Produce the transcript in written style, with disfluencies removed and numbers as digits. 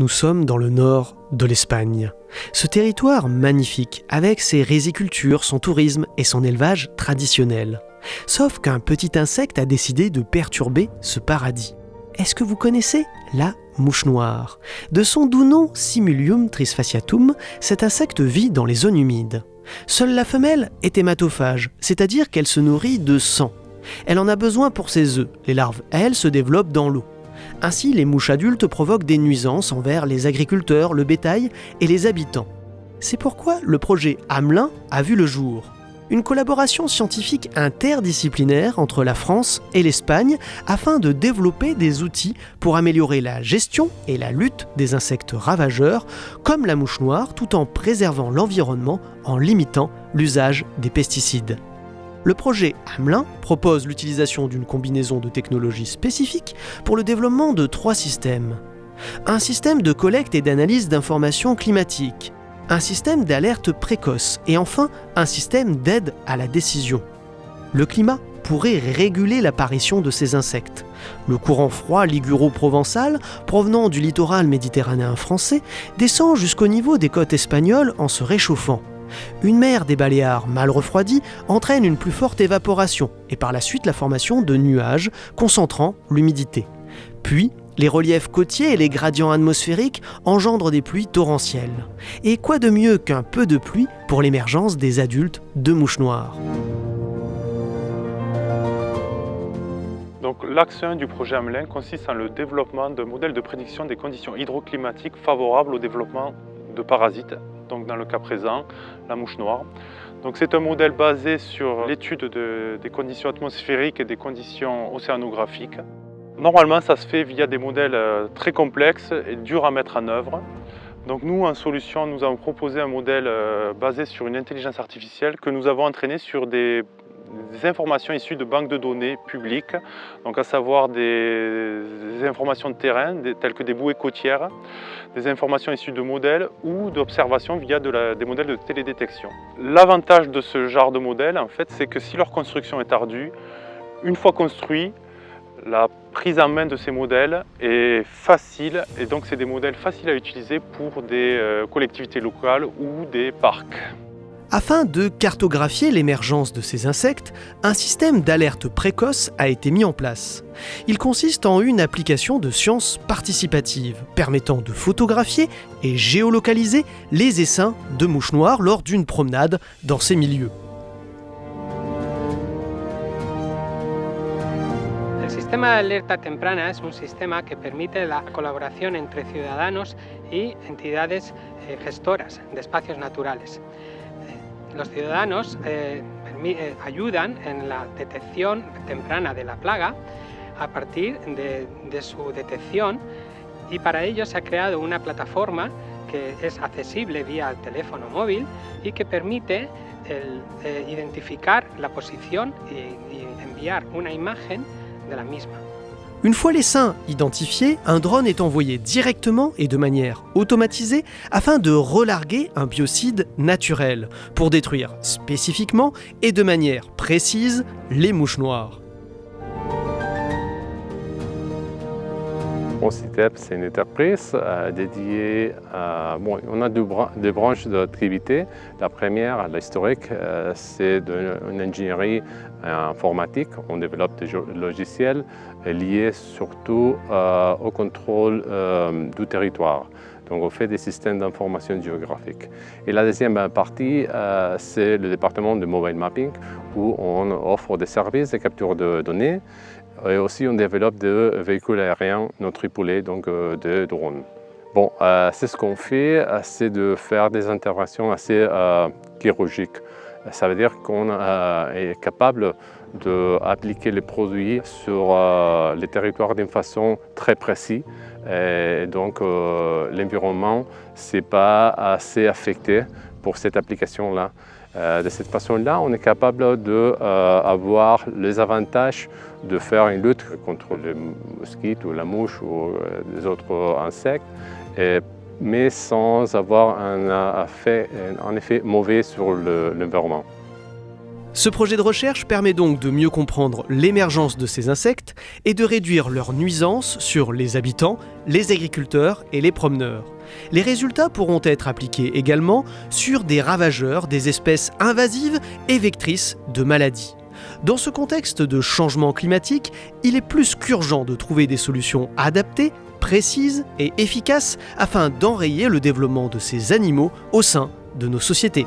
Nous sommes dans le nord de l'Espagne. Ce territoire magnifique, avec ses rizicultures, son tourisme et son élevage traditionnel. Sauf qu'un petit insecte a décidé de perturber ce paradis. Est-ce que vous connaissez la mouche noire? De son doux nom Simulium trisfaciatum, cet insecte vit dans les zones humides. Seule la femelle est hématophage, c'est-à-dire qu'elle se nourrit de sang. Elle en a besoin pour ses œufs. Les larves, elles, se développent dans l'eau. Ainsi, les mouches adultes provoquent des nuisances envers les agriculteurs, le bétail et les habitants. C'est pourquoi le projet Hamelin a vu le jour. Une collaboration scientifique interdisciplinaire entre la France et l'Espagne afin de développer des outils pour améliorer la gestion et la lutte des insectes ravageurs comme la mouche noire tout en préservant l'environnement en limitant l'usage des pesticides. Le projet Hamelin propose l'utilisation d'une combinaison de technologies spécifiques pour le développement de 3 systèmes. Un système de collecte et d'analyse d'informations climatiques, un système d'alerte précoce et enfin un système d'aide à la décision. Le climat pourrait réguler l'apparition de ces insectes. Le courant froid liguro-provençal, provenant du littoral méditerranéen français, descend jusqu'au niveau des côtes espagnoles en se réchauffant. Une mer des Baléares mal refroidie entraîne une plus forte évaporation et par la suite la formation de nuages concentrant l'humidité. Puis, les reliefs côtiers et les gradients atmosphériques engendrent des pluies torrentielles. Et quoi de mieux qu'un peu de pluie pour l'émergence des adultes de mouches noires? Donc, l'axe 1 du projet Hamelin consiste en le développement d'un modèle de prédiction des conditions hydroclimatiques favorables au développement de parasites, donc dans le cas présent, la mouche noire. Donc, c'est un modèle basé sur l'étude des conditions atmosphériques et des conditions océanographiques. Normalement, ça se fait via des modèles très complexes et durs à mettre en œuvre. Donc nous, en solution, nous avons proposé un modèle basé sur une intelligence artificielle que nous avons entraîné sur des informations issues de banques de données publiques, donc à savoir des informations de terrain, telles que des bouées côtières, des informations issues de modèles ou d'observations via des modèles de télédétection. L'avantage de ce genre de modèle, en fait, c'est que si leur construction est ardue, une fois construit, la prise en main de ces modèles est facile et donc c'est des modèles faciles à utiliser pour des collectivités locales ou des parcs. Afin de cartographier l'émergence de ces insectes, un système d'alerte précoce a été mis en place. Il consiste en une application de sciences participatives permettant de photographier et géolocaliser les essaims de mouches noires lors d'une promenade dans ces milieux. El sistema de alerta temprana es un sistema que permite la colaboración entre ciudadanos y entidades gestoras de espacios naturales. Los ciudadanos ayudan en la detección temprana de la plaga a partir de su detección y para ello se ha creado una plataforma que es accesible vía teléfono móvil y que permite identificar la posición y enviar una imagen de la misma. Une fois l'essaim identifié, un drone est envoyé directement et de manière automatisée afin de relarguer un biocide naturel pour détruire spécifiquement et de manière précise les mouches noires. OCITEP, c'est une entreprise dédiée à... on a deux branches d'activité. La première, l'historique, c'est une ingénierie informatique. On développe des logiciels liés surtout au contrôle du territoire. Donc on fait des systèmes d'information géographique. Et la deuxième partie, c'est le département de mobile mapping où on offre des services de capture de données. Et aussi, on développe des véhicules aériens non tripulés, donc des drones. Bon, c'est ce qu'on fait, c'est de faire des interventions assez chirurgiques. Ça veut dire qu'on est capable d'appliquer les produits sur les territoires d'une façon très précise. Et donc, l'environnement n'est pas assez affecté pour cette application-là. De cette façon-là, on est capable d'avoir les avantages de faire une lutte contre les mosquites ou la mouche ou les autres insectes, mais sans avoir un effet mauvais sur l'environnement. Ce projet de recherche permet donc de mieux comprendre l'émergence de ces insectes et de réduire leurs nuisances sur les habitants, les agriculteurs et les promeneurs. Les résultats pourront être appliqués également sur des ravageurs, des espèces invasives et vectrices de maladies. Dans ce contexte de changement climatique, il est plus qu'urgent de trouver des solutions adaptées, précises et efficaces afin d'enrayer le développement de ces animaux au sein de nos sociétés.